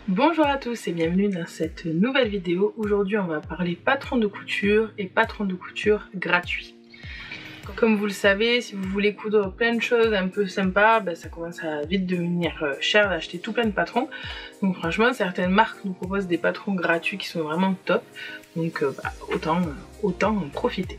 Bonjour à tous et bienvenue dans cette nouvelle vidéo. Aujourd'hui on va parler patron de couture et patron de couture gratuit. Comme vous le savez, si vous voulez coudre plein de choses un peu sympas, ça commence à vite devenir cher d'acheter tout plein de patrons. Donc franchement certaines marques nous proposent des patrons gratuits qui sont vraiment top. Donc autant en profiter.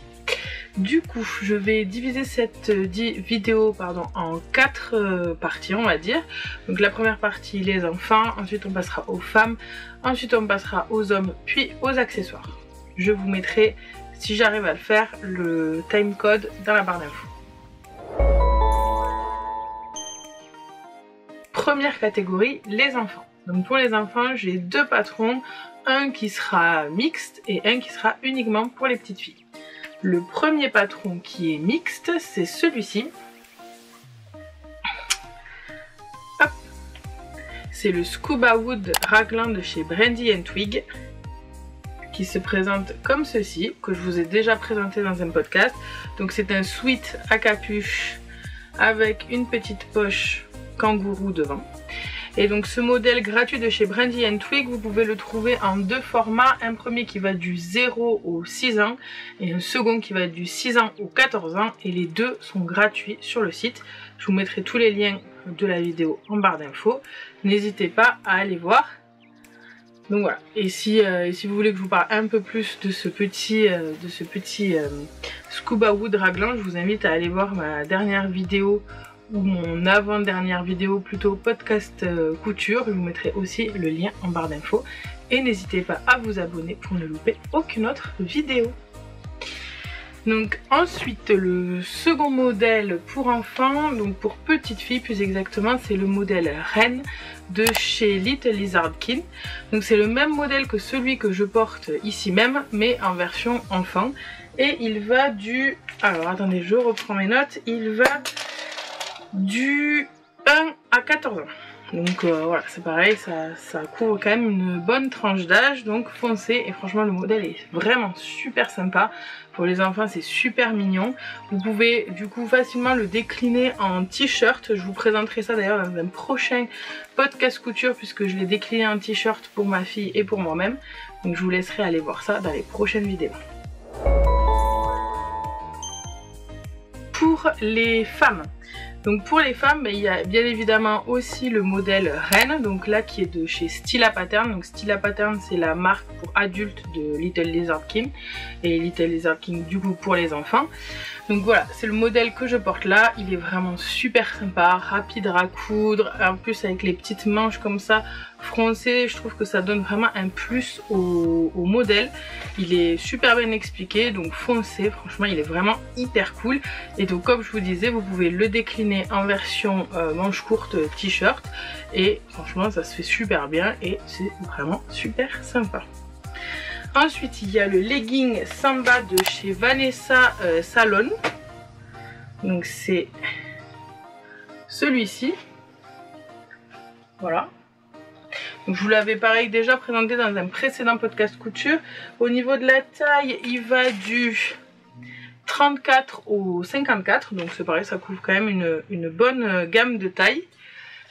Du coup, je vais diviser cette vidéo en 4 parties, on va dire. Donc la première partie, les enfants, ensuite on passera aux femmes, ensuite on passera aux hommes, puis aux accessoires. Je vous mettrai, si j'arrive à le faire, le timecode dans la barre d'infos. Première catégorie, les enfants. Donc pour les enfants, j'ai 2 patrons, un qui sera mixte et un qui sera uniquement pour les petites filles. Le premier patron qui est mixte, c'est celui-ci. C'est le Scuba Wood raglan de chez Brandy & Twig, qui se présente comme ceci, que je vous ai déjà présenté dans un podcast. Donc c'est un sweat à capuche avec une petite poche kangourou devant. Et donc ce modèle gratuit de chez Brandy & Twig, vous pouvez le trouver en 2 formats. Un premier qui va du 0 au 6 ans et un second qui va du 6 ans au 14 ans. Et les deux sont gratuits sur le site. Je vous mettrai tous les liens de la vidéo en barre d'infos. N'hésitez pas à aller voir. Donc voilà. Et si vous voulez que je vous parle un peu plus de ce petit Scuba Wood raglan, je vous invite à aller voir ma dernière vidéo ou mon avant-dernière vidéo, plutôt podcast couture. Je vous mettrai aussi le lien en barre d'infos. Et n'hésitez pas à vous abonner pour ne louper aucune autre vidéo. Donc ensuite, le second modèle pour enfants, donc pour petites filles plus exactement, c'est le modèle Reine de chez Little Lizardkin. Donc c'est le même modèle que celui que je porte ici même, mais en version enfant. Et il va du... Alors attendez, je reprends mes notes. Il va du 1 à 14 ans. Donc voilà, c'est pareil, ça couvre quand même une bonne tranche d'âge, donc foncez. Et franchement le modèle est vraiment super sympa. Pour les enfants c'est super mignon. Vous pouvez du coup facilement le décliner en t-shirt. Je vous présenterai ça d'ailleurs dans un prochain podcast couture, puisque je l'ai décliné en t-shirt pour ma fille et pour moi-même. Donc je vous laisserai aller voir ça dans les prochaines vidéos. Pour les femmes. Donc pour les femmes, il y a bien évidemment aussi le modèle Reine, donc là qui est de chez Stila Pattern. Donc Stila Pattern, c'est la marque pour adultes de Little Lizardkin, et Little Lizardkin du coup pour les enfants. Donc voilà, c'est le modèle que je porte là. Il est vraiment super sympa, rapide à coudre, en plus avec les petites manches comme ça froncées, je trouve que ça donne vraiment un plus au modèle. Il est super bien expliqué, donc foncez, franchement il est vraiment hyper cool. Et donc comme je vous disais, vous pouvez le décliner en version manche courte t-shirt, et franchement ça se fait super bien et c'est vraiment super sympa. Ensuite il y a le legging Samba de chez Vanessa Salon. Donc c'est celui-ci. Voilà. Donc je vous l'avais pareil déjà présenté dans un précédent podcast couture. Au niveau de la taille, il va du 34 au 54. Donc c'est pareil, ça couvre quand même une bonne gamme de taille.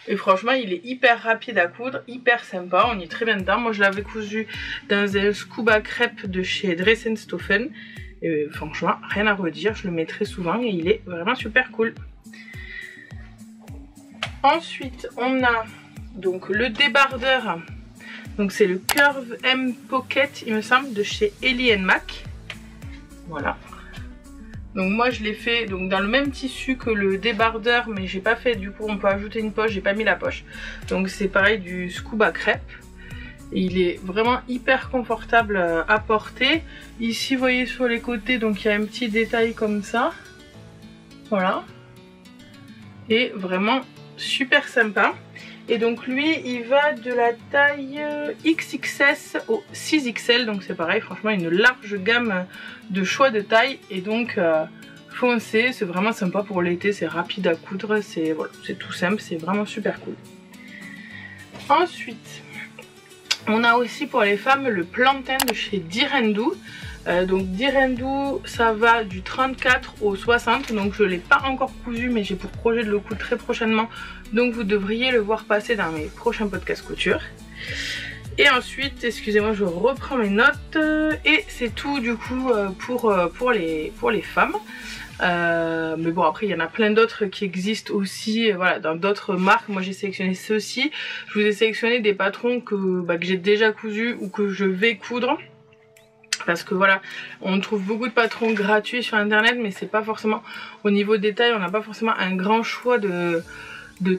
Et franchement il est hyper rapide à coudre, hyper sympa, on y est très bien dedans. Moi je l'avais cousu dans un scuba crêpe de chez Dress & Stoffen. Et franchement rien à redire, je le mets très souvent et il est vraiment super cool. Ensuite on a donc le débardeur. Donc c'est le Curve M Pocket il me semble de chez Ellie & Mac. Voilà. Donc moi je l'ai fait donc dans le même tissu que le débardeur, mais j'ai pas fait, du coup on peut ajouter une poche, j'ai pas mis la poche. Donc c'est pareil, du scuba crêpe. Et il est vraiment hyper confortable à porter. Ici vous voyez sur les côtés, donc il y a un petit détail comme ça. Voilà. Et vraiment super sympa. Et donc lui il va de la taille XXS au 6XL, donc c'est pareil, franchement une large gamme de choix de taille. Et donc foncez, c'est vraiment sympa pour l'été, c'est rapide à coudre, c'est voilà, tout simple, c'est vraiment super cool. Ensuite on a aussi pour les femmes le plantain de chez Direndu. Donc Direndou, ça va du 34 au 60, donc je ne l'ai pas encore cousu, mais j'ai pour projet de le coudre très prochainement, donc vous devriez le voir passer dans mes prochains podcasts couture. Et ensuite, excusez-moi, je reprends mes notes, et c'est tout du coup pour les femmes. Mais bon, après il y en a plein d'autres qui existent aussi, voilà, dans d'autres marques. Moi j'ai sélectionné ceux-ci. Je vous ai sélectionné des patrons que j'ai déjà cousus ou que je vais coudre, parce que voilà, on trouve beaucoup de patrons gratuits sur internet, mais c'est pas forcément, au niveau des tailles, on n'a pas forcément un grand choix de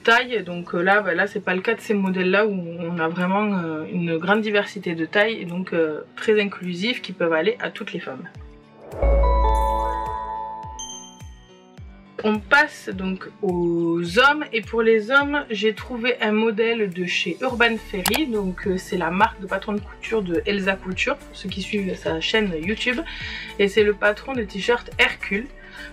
taille. Donc là c'est pas le cas de ces modèles là, où on a vraiment une grande diversité de tailles, et donc très inclusifs, qui peuvent aller à toutes les femmes. On passe donc aux hommes, et pour les hommes j'ai trouvé un modèle de chez Urban Ferry, donc c'est la marque de patron de couture de Elsa Couture pour ceux qui suivent sa chaîne YouTube, et c'est le patron de t-shirt Hercule.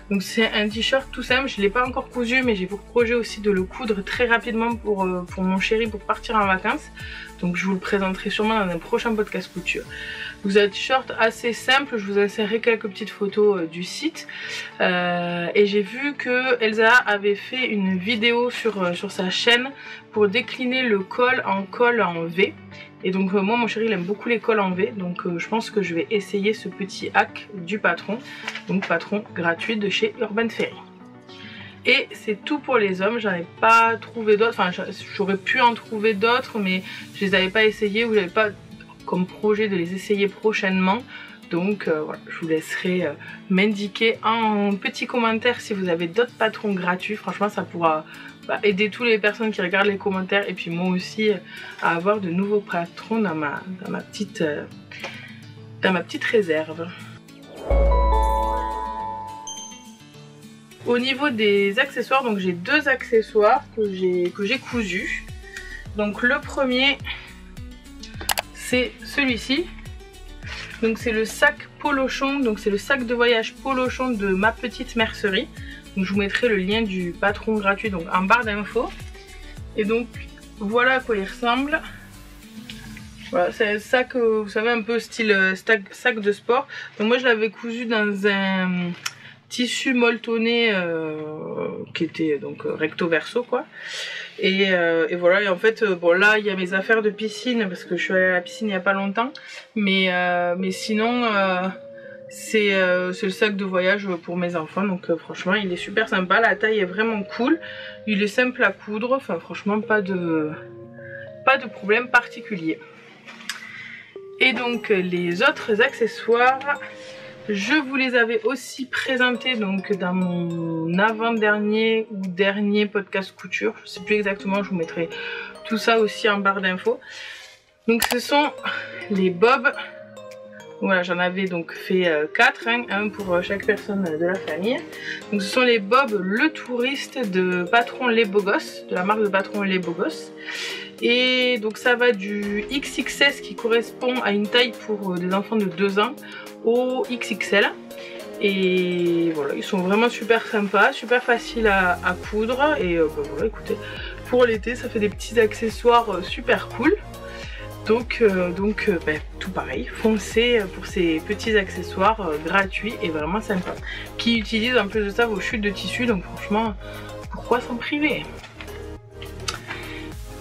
Donc c'est un t-shirt tout simple, je ne l'ai pas encore cousu, mais j'ai pour projet aussi de le coudre très rapidement pour mon chéri, pour partir en vacances. Donc je vous le présenterai sûrement dans un prochain podcast couture. Donc c'est un t-shirt assez simple, je vous insérerai quelques petites photos du site. Et j'ai vu que Elsa avait fait une vidéo sur sa chaîne pour décliner le col en V. Et donc moi mon chéri il aime beaucoup les cols en V, donc je pense que je vais essayer ce petit hack du patron. Donc patron gratuit de chez Urban Ferry. Et c'est tout pour les hommes, j'en ai pas trouvé d'autres, enfin j'aurais pu en trouver d'autres, mais je les avais pas essayés, ou j'avais pas comme projet de les essayer prochainement. Donc voilà, je vous laisserai m'indiquer en petit commentaire si vous avez d'autres patrons gratuits. Franchement ça pourra aider toutes les personnes qui regardent les commentaires, et puis moi aussi à avoir de nouveaux patrons dans ma petite réserve. Au niveau des accessoires, donc j'ai deux accessoires que j'ai cousus. Donc le premier c'est celui-ci. Donc c'est le sac Polochon, donc c'est le sac de voyage Polochon de Ma Petite Mercerie. Donc je vous mettrai le lien du patron gratuit donc en barre d'infos. Et donc voilà à quoi il ressemble. Voilà, c'est un sac, vous savez, un peu style sac de sport. Donc moi je l'avais cousu dans un tissu molletonné qui était donc recto verso quoi. Et voilà, et en fait bon là il y a mes affaires de piscine parce que je suis allée à la piscine il n'y a pas longtemps, mais sinon c'est le sac de voyage pour mes enfants. Donc franchement il est super sympa, la taille est vraiment cool, il est simple à coudre, enfin franchement pas de problème particulier. Et donc les autres accessoires, je vous les avais aussi présentés donc dans mon avant-dernier ou dernier podcast couture, je sais plus exactement, je vous mettrai tout ça aussi en barre d'infos. Donc ce sont les bobs. Voilà, j'en avais donc fait 4, hein, un pour chaque personne de la famille. Donc ce sont les bobs Le Touriste de Patron Les Beaux Gosses, de la marque de Patron Les Beaux Gosses. Et donc ça va du XXS qui correspond à une taille pour des enfants de 2 ans au XXL. Et voilà, ils sont vraiment super sympas, super faciles à coudre. Et voilà, écoutez, pour l'été ça fait des petits accessoires super cool. Donc tout pareil, foncez pour ces petits accessoires gratuits et vraiment sympas, qui utilisent en plus de ça vos chutes de tissu, donc franchement pourquoi s'en priver.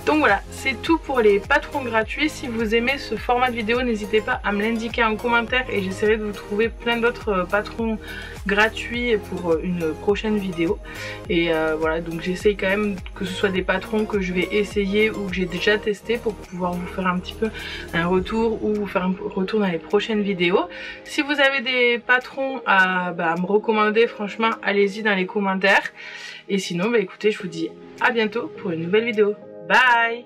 Donc voilà, c'est tout pour les patrons gratuits. Si vous aimez ce format de vidéo, n'hésitez pas à me l'indiquer en commentaire et j'essaierai de vous trouver plein d'autres patrons gratuits pour une prochaine vidéo. Et voilà, donc j'essaye quand même que ce soit des patrons que je vais essayer ou que j'ai déjà testé pour pouvoir vous faire un petit peu un retour ou vous faire un retour dans les prochaines vidéos. Si vous avez des patrons à me recommander, franchement, allez-y dans les commentaires. Et sinon, écoutez, je vous dis à bientôt pour une nouvelle vidéo. Bye!